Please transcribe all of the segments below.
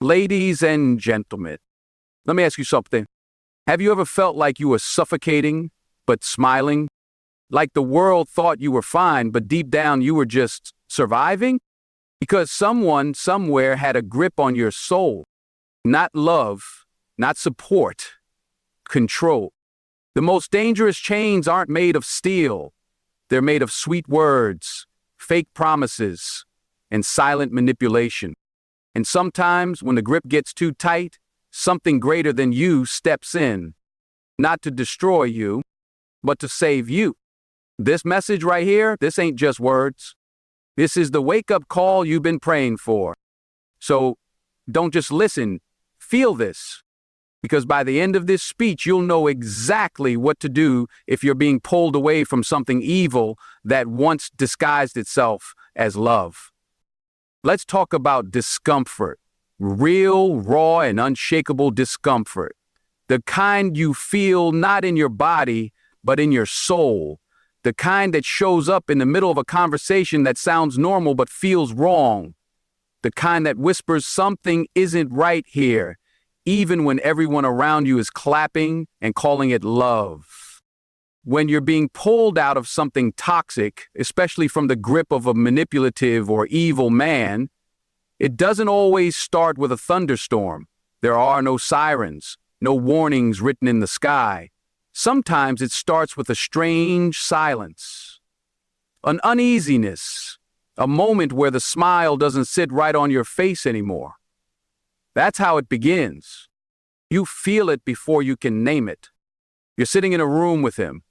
Ladies and gentlemen, let me ask you something. Have you ever felt like you were suffocating, but smiling? Like the world thought you were fine, but deep down you were just surviving? Because someone somewhere had a grip on your soul. Not love, not support, control. The most dangerous chains aren't made of steel. They're made of sweet words, fake promises, and silent manipulation. And sometimes, when the grip gets too tight, something greater than you steps in, not to destroy you, but to save you. This message right here, this ain't just words. This is the wake-up call you've been praying for. So don't just listen, feel this. Because by the end of this speech, you'll know exactly what to do if you're being pulled away from something evil that once disguised itself as love. Let's talk about discomfort. Real, raw, and unshakable discomfort. The kind you feel not in your body, but in your soul. The kind that shows up in the middle of a conversation that sounds normal but feels wrong. The kind that whispers something isn't right here, even when everyone around you is clapping and calling it love. When you're being pulled out of something toxic, especially from the grip of a manipulative or evil man, it doesn't always start with a thunderstorm. There are no sirens, no warnings written in the sky. Sometimes it starts with a strange silence, an uneasiness, a moment where the smile doesn't sit right on your face anymore. That's how it begins. You feel it before you can name it. You're sitting in a room with him,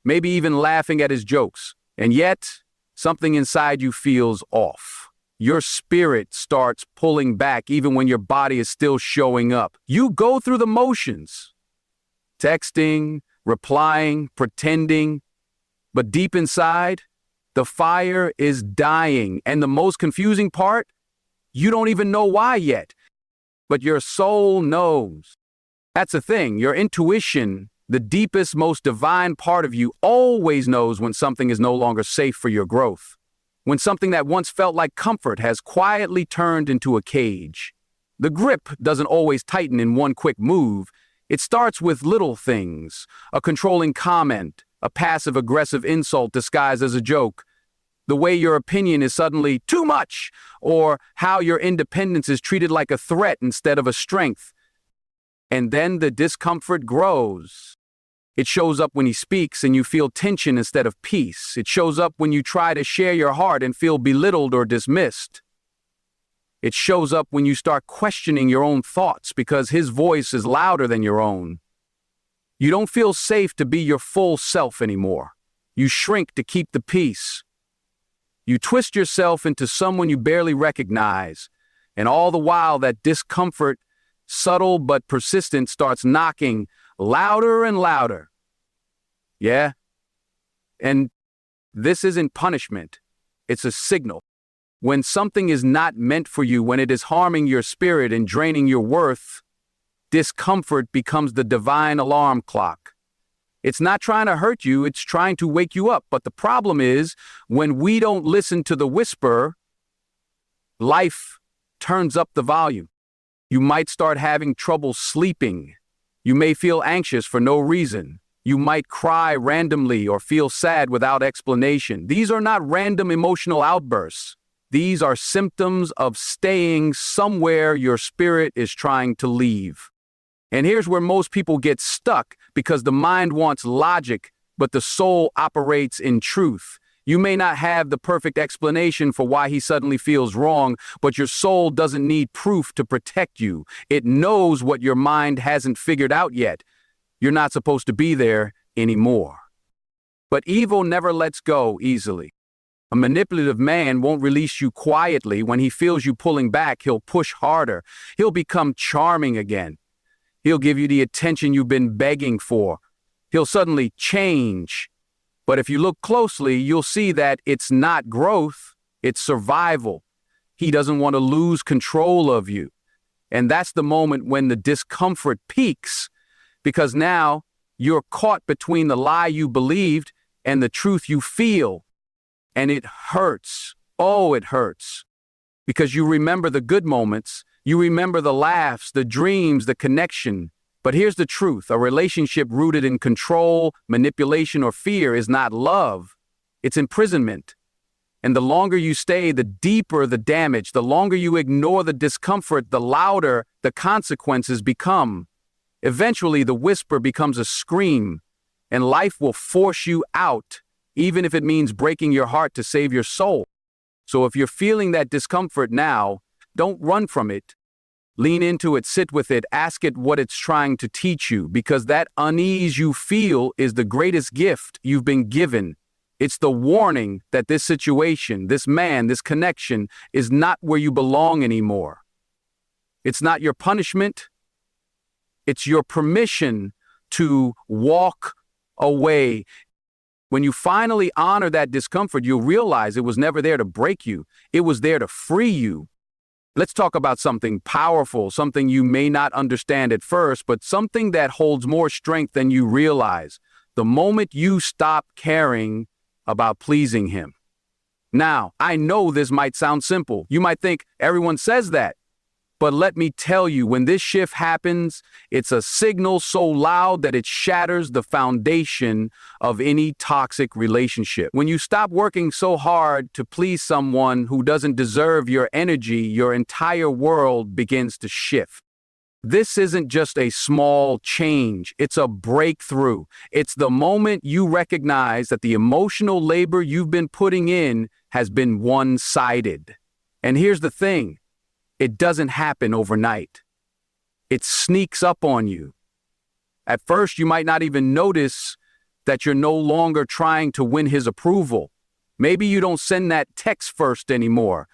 maybe even laughing at his jokes, and yet something inside you feels off. Your spirit starts pulling back even when your body is still showing up. You go through the motions, texting, replying, pretending, but deep inside, the fire is dying, and the most confusing part, you don't even know why yet, but your soul knows. That's the thing, your intuition, the deepest, most divine part of you, always knows when something is no longer safe for your growth. When something that once felt like comfort has quietly turned into a cage. The grip doesn't always tighten in one quick move. It starts with little things, a controlling comment, a passive-aggressive insult disguised as a joke, the way your opinion is suddenly too much, or how your independence is treated like a threat instead of a strength. And then the discomfort grows. It shows up when he speaks and you feel tension instead of peace. It shows up when you try to share your heart and feel belittled or dismissed. It shows up when you start questioning your own thoughts because his voice is louder than your own. You don't feel safe to be your full self anymore. You shrink to keep the peace. You twist yourself into someone you barely recognize, and all the while that discomfort, subtle but persistent, starts knocking louder and louder. Yeah? And this isn't punishment. It's a signal. When something is not meant for you, when it is harming your spirit and draining your worth, discomfort becomes the divine alarm clock. It's not trying to hurt you, it's trying to wake you up. But the problem is, when we don't listen to the whisper, life turns up the volume. You might start having trouble sleeping. You may feel anxious for no reason. You might cry randomly or feel sad without explanation. These are not random emotional outbursts. These are symptoms of staying somewhere your spirit is trying to leave. And here's where most people get stuck, because the mind wants logic, but the soul operates in truth. You may not have the perfect explanation for why he suddenly feels wrong, but your soul doesn't need proof to protect you. It knows what your mind hasn't figured out yet. You're not supposed to be there anymore. But evil never lets go easily. A manipulative man won't release you quietly. When he feels you pulling back, he'll push harder. He'll become charming again. He'll give you the attention you've been begging for. He'll suddenly change. But if you look closely, you'll see that it's not growth, it's survival. He doesn't want to lose control of you. And that's the moment when the discomfort peaks, because now you're caught between the lie you believed and the truth you feel. And it hurts. Oh, it hurts. Because you remember the good moments, You remember the laughs, the dreams, the connection. But here's the truth. A relationship rooted in control, manipulation, or fear is not love. It's imprisonment. And the longer you stay, the deeper the damage. The longer you ignore the discomfort, the louder the consequences become. Eventually, the whisper becomes a scream, and life will force you out, even if it means breaking your heart to save your soul. So if you're feeling that discomfort now, don't run from it. Lean into it, sit with it, ask it what it's trying to teach you, because that unease you feel is the greatest gift you've been given. It's the warning that this situation, this man, this connection is not where you belong anymore. It's not your punishment. It's your permission to walk away. When you finally honor that discomfort, you'll realize it was never there to break you. It was there to free you. Let's talk about something powerful, something you may not understand at first, but something that holds more strength than you realize. The moment you stop caring about pleasing him. Now, I know this might sound simple. You might think everyone says that. But let me tell you, when this shift happens, it's a signal so loud that it shatters the foundation of any toxic relationship. When you stop working so hard to please someone who doesn't deserve your energy, your entire world begins to shift. This isn't just a small change, it's a breakthrough. It's the moment you recognize that the emotional labor you've been putting in has been one-sided. And here's the thing, it doesn't happen overnight. It sneaks up on you. At first, you might not even notice that you're no longer trying to win his approval. Maybe you don't send that text first anymore.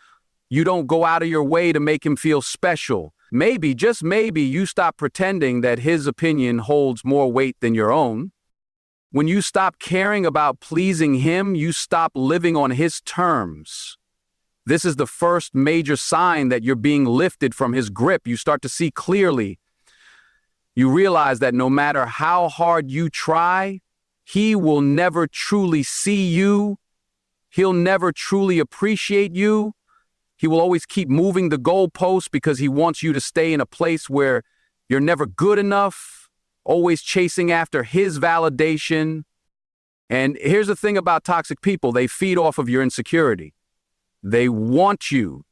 You don't go out of your way to make him feel special. Maybe, just maybe, you stop pretending that his opinion holds more weight than your own. When you stop caring about pleasing him, you stop living on his terms. This is the first major sign that you're being lifted from his grip. You start to see clearly. You realize that no matter how hard you try, he will never truly see you. He'll never truly appreciate you. He will always keep moving the goalposts because he wants you to stay in a place where you're never good enough, always chasing after his validation. And here's the thing about toxic people, they feed off of your insecurity. They want you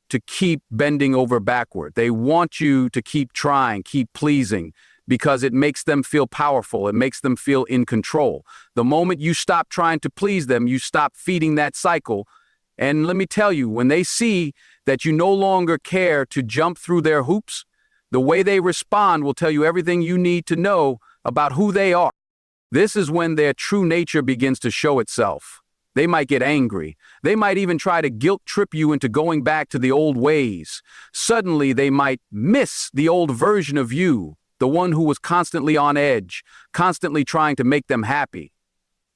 to keep bending over backward. They want you to keep trying, keep pleasing, because it makes them feel powerful. It makes them feel in control. The moment you stop trying to please them, you stop feeding that cycle. And let me tell you, when they see that you no longer care to jump through their hoops, the way they respond will tell you everything you need to know about who they are. This is when their true nature begins to show itself. They might get angry. They might even try to guilt trip you into going back to the old ways. Suddenly, they might miss the old version of you, the one who was constantly on edge, constantly trying to make them happy.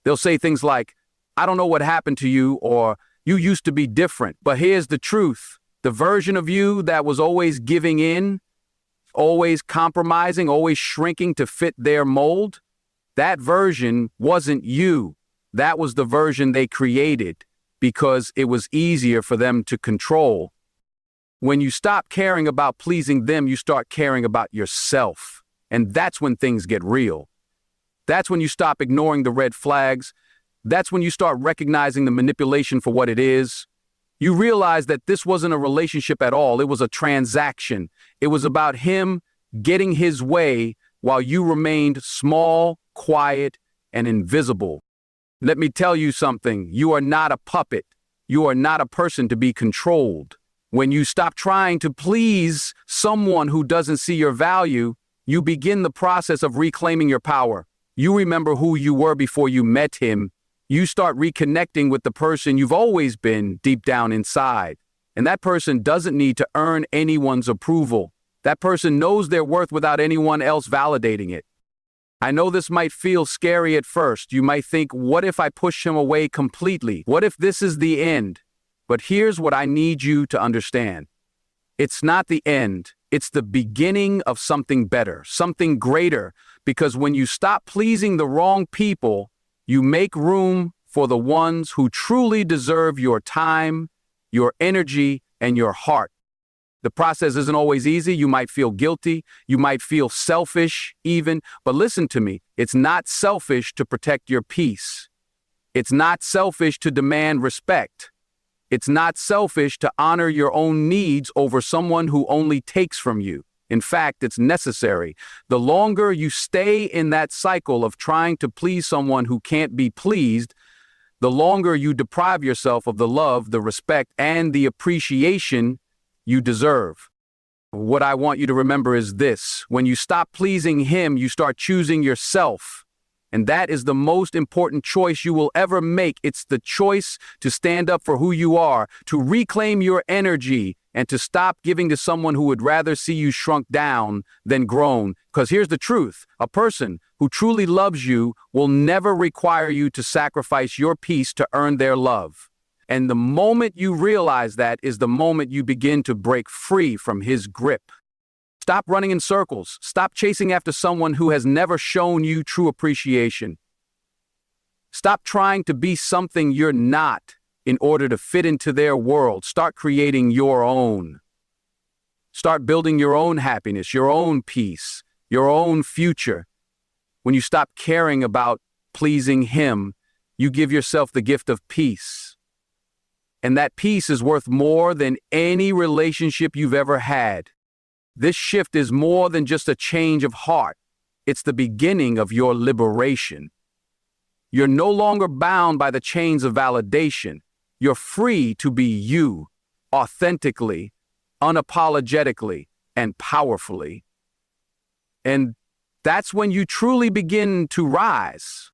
They'll say things like, "I don't know what happened to you," or "You used to be different." But here's the truth. The version of you that was always giving in, always compromising, always shrinking to fit their mold, that version wasn't you. That was the version they created because it was easier for them to control. When you stop caring about pleasing them, you start caring about yourself. And that's when things get real. That's when you stop ignoring the red flags. That's when you start recognizing the manipulation for what it is. You realize that this wasn't a relationship at all. It was a transaction. It was about him getting his way while you remained small, quiet, and invisible. Let me tell you something. You are not a puppet. You are not a person to be controlled. When you stop trying to please someone who doesn't see your value, you begin the process of reclaiming your power. You remember who you were before you met him. You start reconnecting with the person you've always been deep down inside. And that person doesn't need to earn anyone's approval. That person knows their worth without anyone else validating it. I know this might feel scary at first. You might think, what if I push him away completely? What if this is the end? But here's what I need you to understand. It's not the end. It's the beginning of something better, something greater. Because when you stop pleasing the wrong people, you make room for the ones who truly deserve your time, your energy, and your heart. The process isn't always easy. You might feel guilty. You might feel selfish even. But listen to me. It's not selfish to protect your peace. It's not selfish to demand respect. It's not selfish to honor your own needs over someone who only takes from you. In fact, it's necessary. The longer you stay in that cycle of trying to please someone who can't be pleased, the longer you deprive yourself of the love, the respect, and the appreciation you deserve. What I want you to remember is this: when you stop pleasing him, you start choosing yourself. And that is the most important choice you will ever make. It's the choice to stand up for who you are, to reclaim your energy, and to stop giving to someone who would rather see you shrunk down than grown. Because here's the truth: a person who truly loves you will never require you to sacrifice your peace to earn their love. And the moment you realize that is the moment you begin to break free from his grip. Stop running in circles. Stop chasing after someone who has never shown you true appreciation. Stop trying to be something you're not in order to fit into their world. Start creating your own. Start building your own happiness, your own peace, your own future. When you stop caring about pleasing him, you give yourself the gift of peace. And that peace is worth more than any relationship you've ever had. This shift is more than just a change of heart. It's the beginning of your liberation. You're no longer bound by the chains of validation. You're free to be you, authentically, unapologetically, and powerfully. And that's when you truly begin to rise.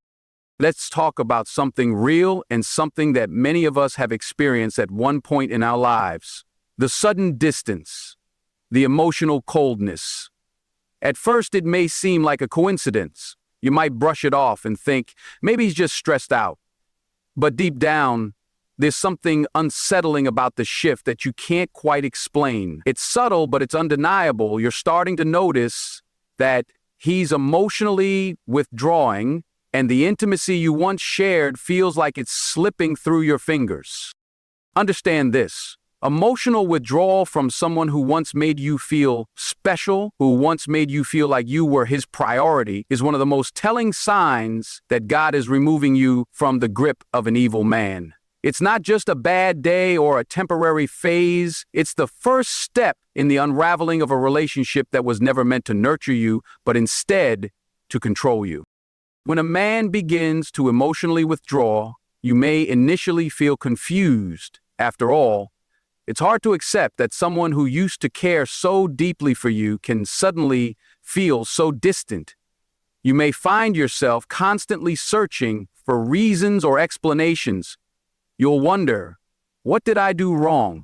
Let's talk about something real and something that many of us have experienced at one point in our lives: the sudden distance. The emotional coldness. At first, it may seem like a coincidence. You might brush it off and think, maybe he's just stressed out. But deep down, there's something unsettling about the shift that you can't quite explain. It's subtle, but it's undeniable. You're starting to notice that he's emotionally withdrawing, and the intimacy you once shared feels like it's slipping through your fingers. Understand this. Emotional withdrawal from someone who once made you feel special, who once made you feel like you were his priority, is one of the most telling signs that God is removing you from the grip of an evil man. It's not just a bad day or a temporary phase. It's the first step in the unraveling of a relationship that was never meant to nurture you, but instead to control you. When a man begins to emotionally withdraw, you may initially feel confused. After all, it's hard to accept that someone who used to care so deeply for you can suddenly feel so distant. You may find yourself constantly searching for reasons or explanations. You'll wonder, what did I do wrong?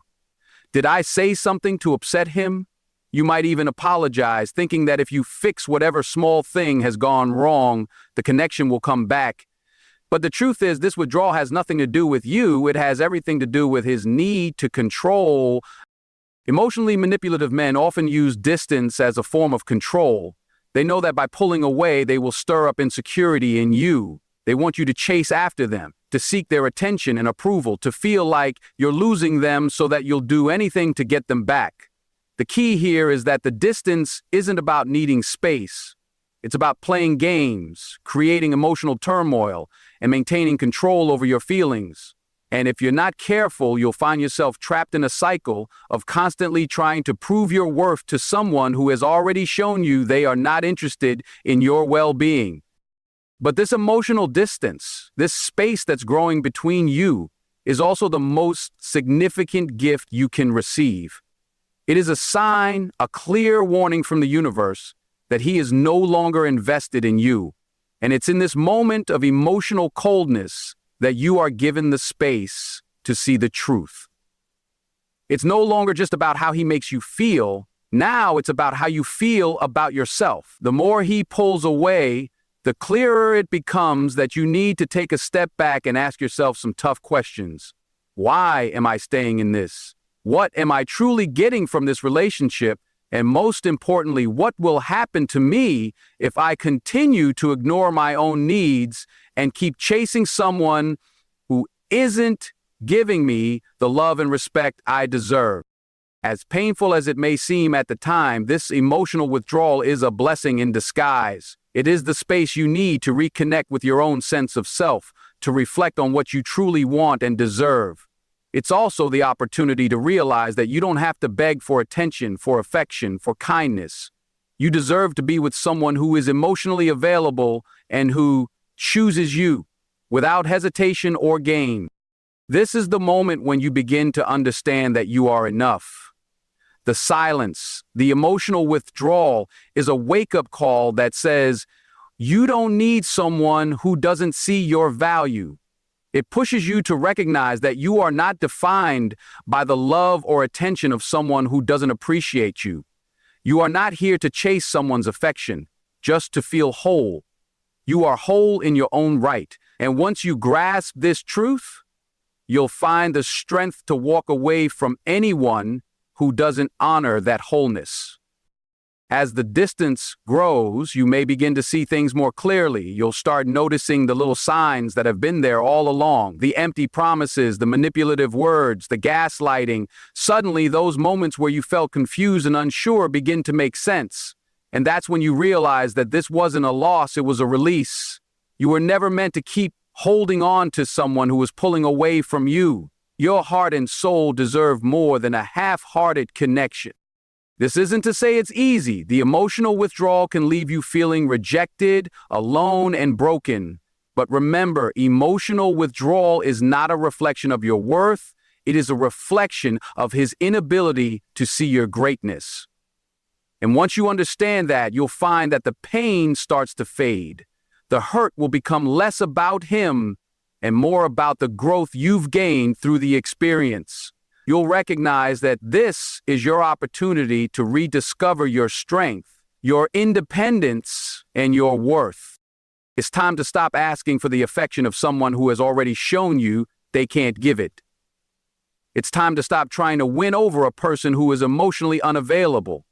Did I say something to upset him? You might even apologize, thinking that if you fix whatever small thing has gone wrong, the connection will come back. But the truth is, this withdrawal has nothing to do with you. It has everything to do with his need to control. Emotionally manipulative men often use distance as a form of control. They know that by pulling away, they will stir up insecurity in you. They want you to chase after them, to seek their attention and approval, to feel like you're losing them so that you'll do anything to get them back. The key here is that the distance isn't about needing space. It's about playing games, creating emotional turmoil, and maintaining control over your feelings. And if you're not careful, you'll find yourself trapped in a cycle of constantly trying to prove your worth to someone who has already shown you they are not interested in your well-being. But this emotional distance, this space that's growing between you, is also the most significant gift you can receive. It is a sign, a clear warning from the universe that he is no longer invested in you. And it's in this moment of emotional coldness that you are given the space to see the truth. It's no longer just about how he makes you feel. Now it's about how you feel about yourself. The more he pulls away, the clearer it becomes that you need to take a step back and ask yourself some tough questions. Why am I staying in this? What am I truly getting from this relationship? And most importantly, what will happen to me if I continue to ignore my own needs and keep chasing someone who isn't giving me the love and respect I deserve? As painful as it may seem at the time, this emotional withdrawal is a blessing in disguise. It is the space you need to reconnect with your own sense of self, to reflect on what you truly want and deserve. It's also the opportunity to realize that you don't have to beg for attention, for affection, for kindness. You deserve to be with someone who is emotionally available and who chooses you without hesitation or game. This is the moment when you begin to understand that you are enough. The silence, the emotional withdrawal is a wake-up call that says, you don't need someone who doesn't see your value. It pushes you to recognize that you are not defined by the love or attention of someone who doesn't appreciate you. You are not here to chase someone's affection, just to feel whole. You are whole in your own right, and once you grasp this truth, you'll find the strength to walk away from anyone who doesn't honor that wholeness. As the distance grows, you may begin to see things more clearly. You'll start noticing the little signs that have been there all along, the empty promises, the manipulative words, the gaslighting. Suddenly, those moments where you felt confused and unsure begin to make sense. And that's when you realize that this wasn't a loss, it was a release. You were never meant to keep holding on to someone who was pulling away from you. Your heart and soul deserve more than a half-hearted connection. This isn't to say it's easy. The emotional withdrawal can leave you feeling rejected, alone, and broken. But remember, emotional withdrawal is not a reflection of your worth. It is a reflection of his inability to see your greatness. And once you understand that, you'll find that the pain starts to fade. The hurt will become less about him and more about the growth you've gained through the experience. You'll recognize that this is your opportunity to rediscover your strength, your independence, and your worth. It's time to stop asking for the affection of someone who has already shown you they can't give it. It's time to stop trying to win over a person who is emotionally unavailable.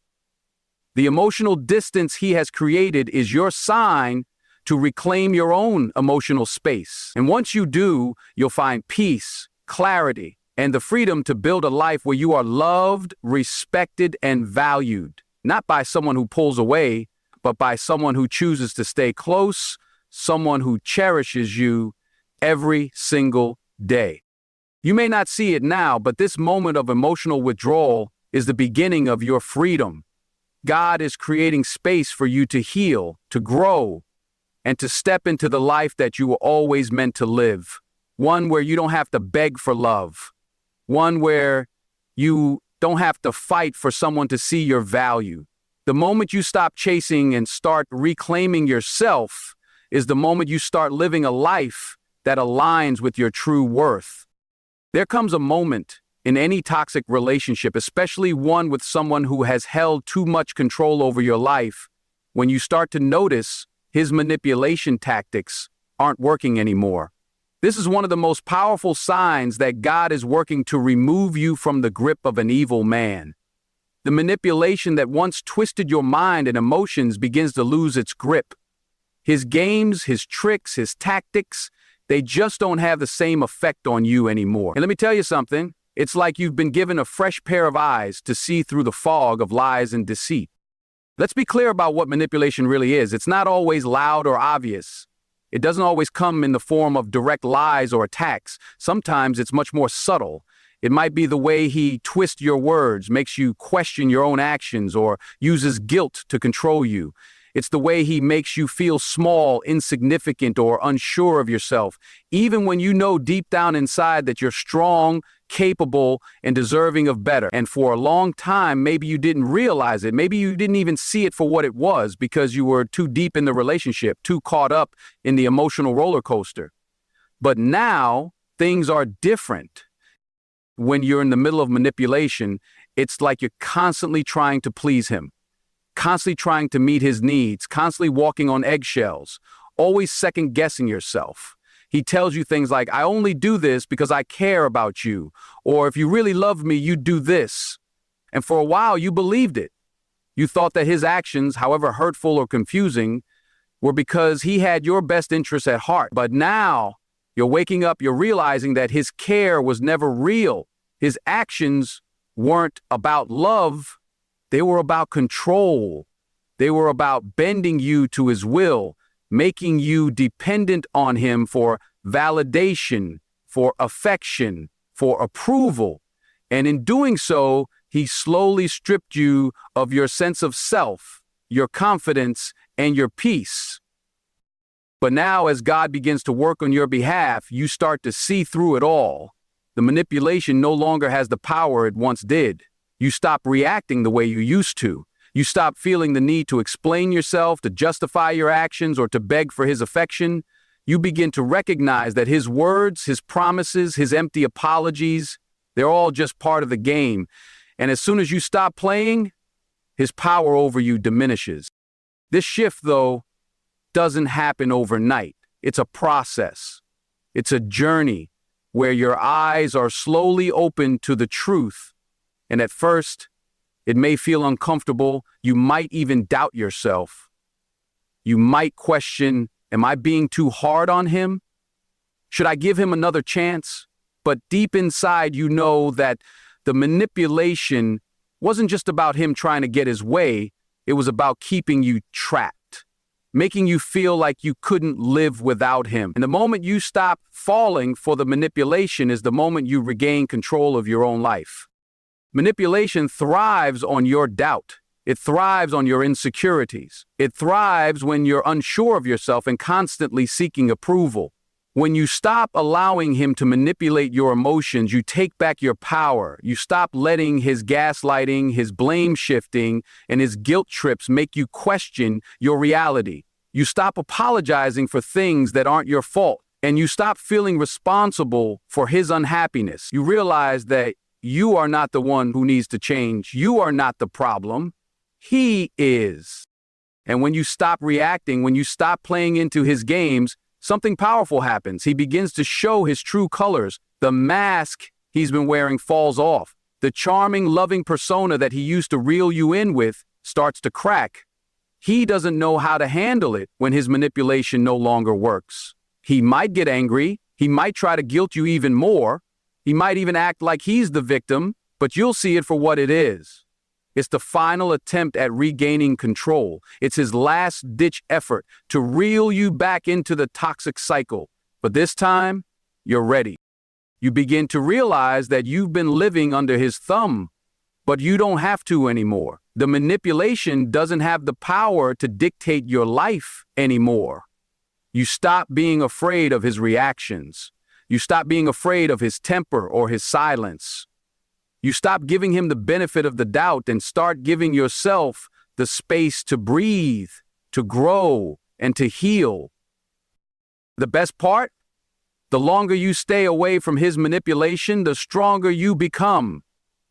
The emotional distance he has created is your sign to reclaim your own emotional space. And once you do, you'll find peace, clarity, and the freedom to build a life where you are loved, respected, and valued, not by someone who pulls away, but by someone who chooses to stay close, someone who cherishes you every single day. You may not see it now, but this moment of emotional withdrawal is the beginning of your freedom. God is creating space for you to heal, to grow, and to step into the life that you were always meant to live. One where you don't have to beg for love. One where you don't have to fight for someone to see your value. The moment you stop chasing and start reclaiming yourself is the moment you start living a life that aligns with your true worth. There comes a moment in any toxic relationship, especially one with someone who has held too much control over your life, when you start to notice his manipulation tactics aren't working anymore. This is one of the most powerful signs that God is working to remove you from the grip of an evil man. The manipulation that once twisted your mind and emotions begins to lose its grip. His games, his tricks, his tactics, they just don't have the same effect on you anymore. And let me tell you something, it's like you've been given a fresh pair of eyes to see through the fog of lies and deceit. Let's be clear about what manipulation really is. It's not always loud or obvious. It doesn't always come in the form of direct lies or attacks. Sometimes it's much more subtle. It might be the way he twists your words, makes you question your own actions, or uses guilt to control you. It's the way he makes you feel small, insignificant, or unsure of yourself, even when you know deep down inside that you're strong, capable, and deserving of better. And for a long time, maybe you didn't realize it. Maybe you didn't even see it for what it was because you were too deep in the relationship, too caught up in the emotional roller coaster. But now, things are different. When you're in the middle of manipulation, it's like you're constantly trying to please him, constantly trying to meet his needs, constantly walking on eggshells, always second-guessing yourself. He tells you things like, I only do this because I care about you, or if you really love me, you'd do this. And for a while, you believed it. You thought that his actions, however hurtful or confusing, were because he had your best interests at heart. But now, you're waking up, you're realizing that his care was never real. His actions weren't about love, they were about control. They were about bending you to his will, making you dependent on him for validation, for affection, for approval. And in doing so, he slowly stripped you of your sense of self, your confidence, and your peace. But now, as God begins to work on your behalf, you start to see through it all. The manipulation no longer has the power it once did. You stop reacting the way you used to. You stop feeling the need to explain yourself, to justify your actions, or to beg for his affection. You begin to recognize that his words, his promises, his empty apologies, they're all just part of the game. And as soon as you stop playing, his power over you diminishes. This shift, though, doesn't happen overnight. It's a process. It's a journey where your eyes are slowly opened to the truth. And at first, it may feel uncomfortable. You might even doubt yourself. You might question, am I being too hard on him? Should I give him another chance? But deep inside, you know that the manipulation wasn't just about him trying to get his way. It was about keeping you trapped, making you feel like you couldn't live without him. And the moment you stop falling for the manipulation is the moment you regain control of your own life. Manipulation thrives on your doubt. It thrives on your insecurities. It thrives when you're unsure of yourself and constantly seeking approval. When you stop allowing him to manipulate your emotions, you take back your power. You stop letting his gaslighting, his blame shifting, and his guilt trips make you question your reality. You stop apologizing for things that aren't your fault, and you stop feeling responsible for his unhappiness. You realize that you are not the one who needs to change. You are not the problem. He is. And when you stop reacting, when you stop playing into his games, something powerful happens. He begins to show his true colors. The mask he's been wearing falls off. The charming, loving persona that he used to reel you in with starts to crack. He doesn't know how to handle it when his manipulation no longer works. He might get angry. He might try to guilt you even more. He might even act like he's the victim, but you'll see it for what it is. It's the final attempt at regaining control. It's his last-ditch effort to reel you back into the toxic cycle. But this time, you're ready. You begin to realize that you've been living under his thumb, but you don't have to anymore. The manipulation doesn't have the power to dictate your life anymore. You stop being afraid of his reactions. You stop being afraid of his temper or his silence. You stop giving him the benefit of the doubt and start giving yourself the space to breathe, to grow, and to heal. The best part? The longer you stay away from his manipulation, the stronger you become.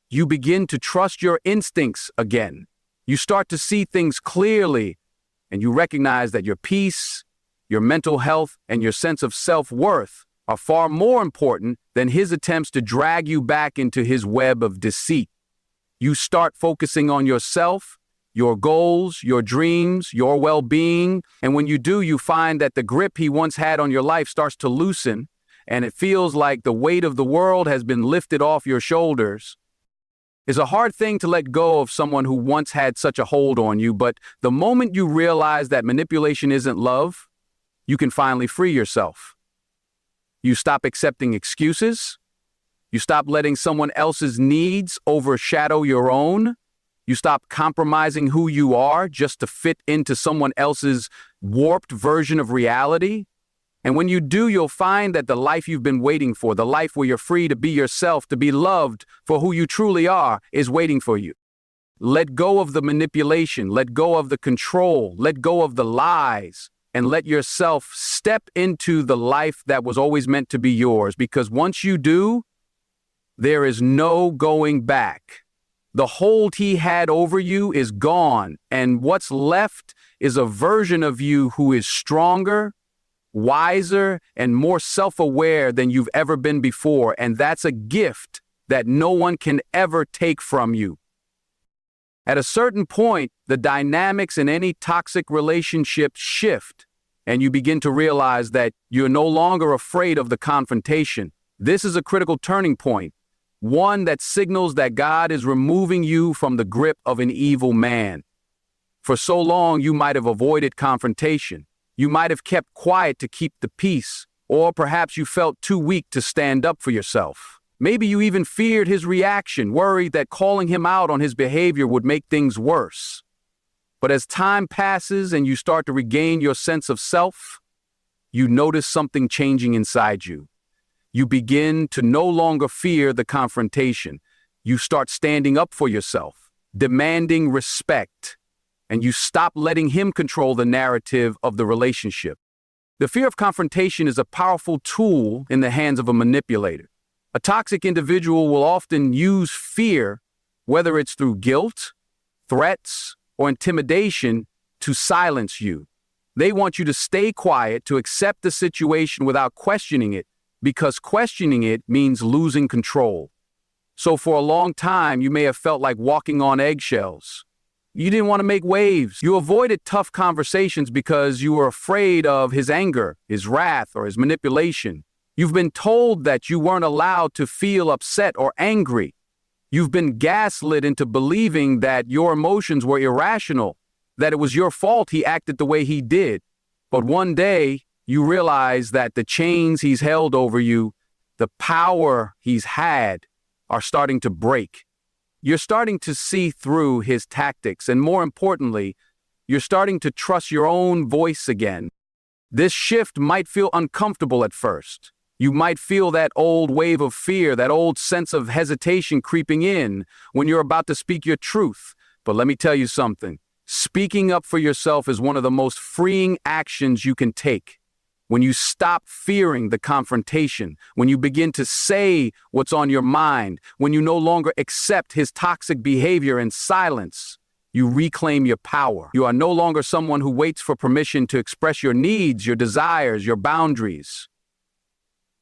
You begin to trust your instincts again. You start to see things clearly, and you recognize that your peace, your mental health, and your sense of self-worth are far more important than his attempts to drag you back into his web of deceit. You start focusing on yourself, your goals, your dreams, your well-being, and when you do, you find that the grip he once had on your life starts to loosen, and it feels like the weight of the world has been lifted off your shoulders. It's a hard thing to let go of someone who once had such a hold on you, but the moment you realize that manipulation isn't love, you can finally free yourself. You stop accepting excuses. You stop letting someone else's needs overshadow your own. You stop compromising who you are just to fit into someone else's warped version of reality. And when you do, you'll find that the life you've been waiting for, the life where you're free to be yourself, to be loved for who you truly are, is waiting for you. Let go of the manipulation. Let go of the control. Let go of the lies. And let yourself step into the life that was always meant to be yours. Because once you do, there is no going back. The hold he had over you is gone, and what's left is a version of you who is stronger, wiser, and more self-aware than you've ever been before, and that's a gift that no one can ever take from you. At a certain point, the dynamics in any toxic relationship shift, and you begin to realize that you're no longer afraid of the confrontation. This is a critical turning point. one that signals that God is removing you from the grip of an evil man. For so long, you might have avoided confrontation. You might have kept quiet to keep the peace, or perhaps you felt too weak to stand up for yourself. Maybe you even feared his reaction, worried that calling him out on his behavior would make things worse. But as time passes and you start to regain your sense of self, you notice something changing inside you. You begin to no longer fear the confrontation. You start standing up for yourself, demanding respect, and you stop letting him control the narrative of the relationship. The fear of confrontation is a powerful tool in the hands of a manipulator. A toxic individual will often use fear, whether it's through guilt, threats, or intimidation, to silence you. They want you to stay quiet, to accept the situation without questioning it, because questioning it means losing control. So for a long time, you may have felt like walking on eggshells. You didn't want to make waves. You avoided tough conversations because you were afraid of his anger, his wrath, or his manipulation. You've been told that you weren't allowed to feel upset or angry. You've been gaslit into believing that your emotions were irrational, that it was your fault he acted the way he did. But one day, you realize that the chains he's held over you, the power he's had, are starting to break. You're starting to see through his tactics, and more importantly, you're starting to trust your own voice again. This shift might feel uncomfortable at first. You might feel that old wave of fear, that old sense of hesitation creeping in when you're about to speak your truth. But let me tell you something. Speaking up for yourself is one of the most freeing actions you can take. When you stop fearing the confrontation, when you begin to say what's on your mind, when you no longer accept his toxic behavior in silence, you reclaim your power. You are no longer someone who waits for permission to express your needs, your desires, your boundaries.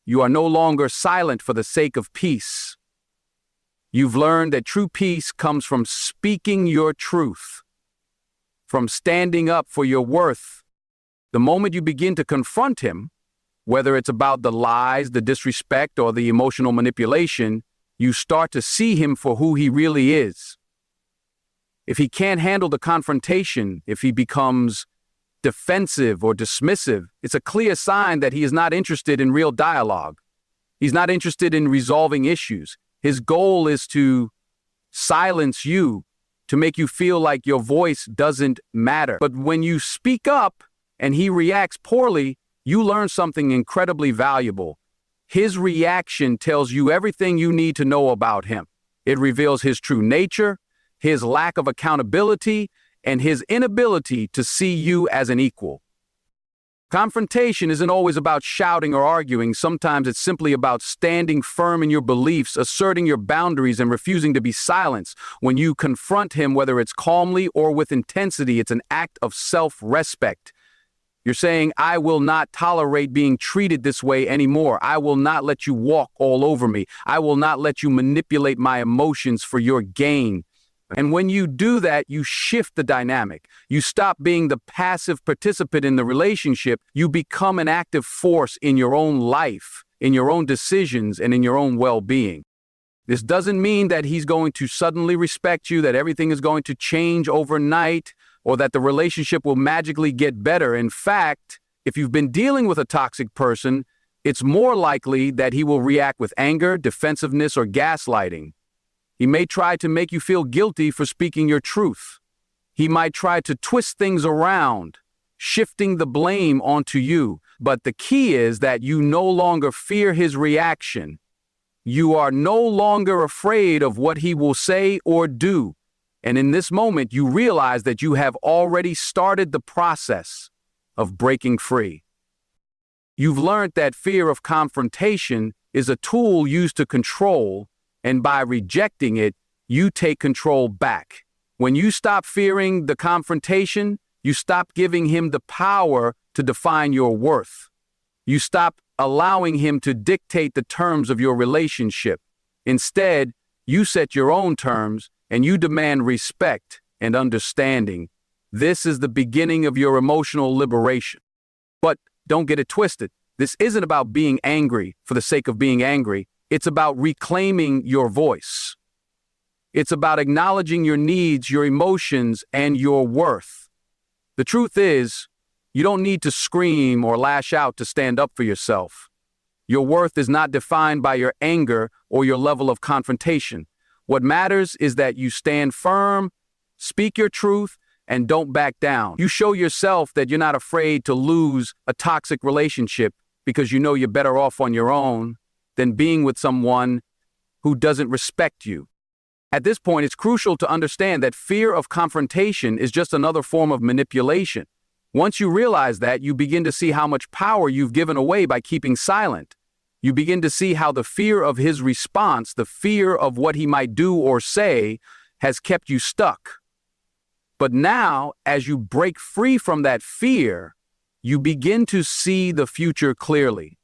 You are no longer silent for the sake of peace. You've learned that true peace comes from speaking your truth, from standing up for your worth. The moment you begin to confront him, whether it's about the lies, the disrespect, or the emotional manipulation, you start to see him for who he really is. If he can't handle the confrontation, if he becomes defensive or dismissive, it's a clear sign that he is not interested in real dialogue. He's not interested in resolving issues. His goal is to silence you, to make you feel like your voice doesn't matter. But when you speak up and he reacts poorly, you learn something incredibly valuable. His reaction tells you everything you need to know about him. It reveals his true nature, his lack of accountability, and his inability to see you as an equal. Confrontation isn't always about shouting or arguing. Sometimes it's simply about standing firm in your beliefs, asserting your boundaries, and refusing to be silenced. When you confront him, whether it's calmly or with intensity, it's an act of self-respect. You're saying, I will not tolerate being treated this way anymore. I will not let you walk all over me. I will not let you manipulate my emotions for your gain. And when you do that, you shift the dynamic. You stop being the passive participant in the relationship. You become an active force in your own life, in your own decisions, and in your own well-being. This doesn't mean that he's going to suddenly respect you, that everything is going to change overnight, or that the relationship will magically get better. In fact, if you've been dealing with a toxic person, it's more likely that he will react with anger, defensiveness, or gaslighting. He may try to make you feel guilty for speaking your truth. He might try to twist things around, shifting the blame onto you. But the key is that you no longer fear his reaction. You are no longer afraid of what he will say or do. And in this moment, you realize that you have already started the process of breaking free. You've learned that fear of confrontation is a tool used to control, and by rejecting it, you take control back. When you stop fearing the confrontation, you stop giving him the power to define your worth. You stop allowing him to dictate the terms of your relationship. Instead, you set your own terms and you demand respect and understanding. This is the beginning of your emotional liberation. But don't get it twisted. This isn't about being angry for the sake of being angry. It's about reclaiming your voice. It's about acknowledging your needs, your emotions, and your worth. The truth is, you don't need to scream or lash out to stand up for yourself. Your worth is not defined by your anger or your level of confrontation. What matters is that you stand firm, speak your truth, and don't back down. You show yourself that you're not afraid to lose a toxic relationship because you know you're better off on your own than being with someone who doesn't respect you. At this point, it's crucial to understand that fear of confrontation is just another form of manipulation. Once you realize that, you begin to see how much power you've given away by keeping silent. You begin to see how the fear of his response, the fear of what he might do or say, has kept you stuck. But now, as you break free from that fear, you begin to see the future clearly.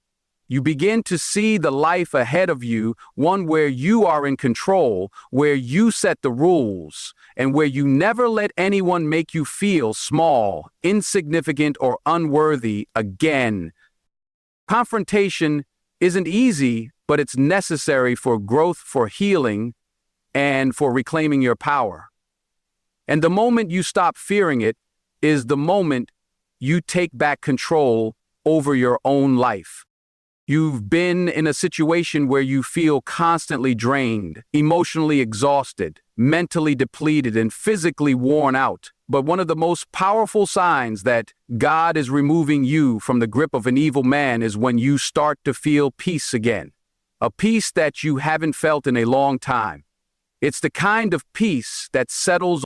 You begin to see the life ahead of you, one where you are in control, where you set the rules, and where you never let anyone make you feel small, insignificant, or unworthy again. Confrontation isn't easy, but it's necessary for growth, for healing, and for reclaiming your power. And the moment you stop fearing it is the moment you take back control over your own life. You've been in a situation where you feel constantly drained, emotionally exhausted, mentally depleted, and physically worn out. But one of the most powerful signs that God is removing you from the grip of an evil man is when you start to feel peace again. A peace that you haven't felt in a long time. It's the kind of peace that settles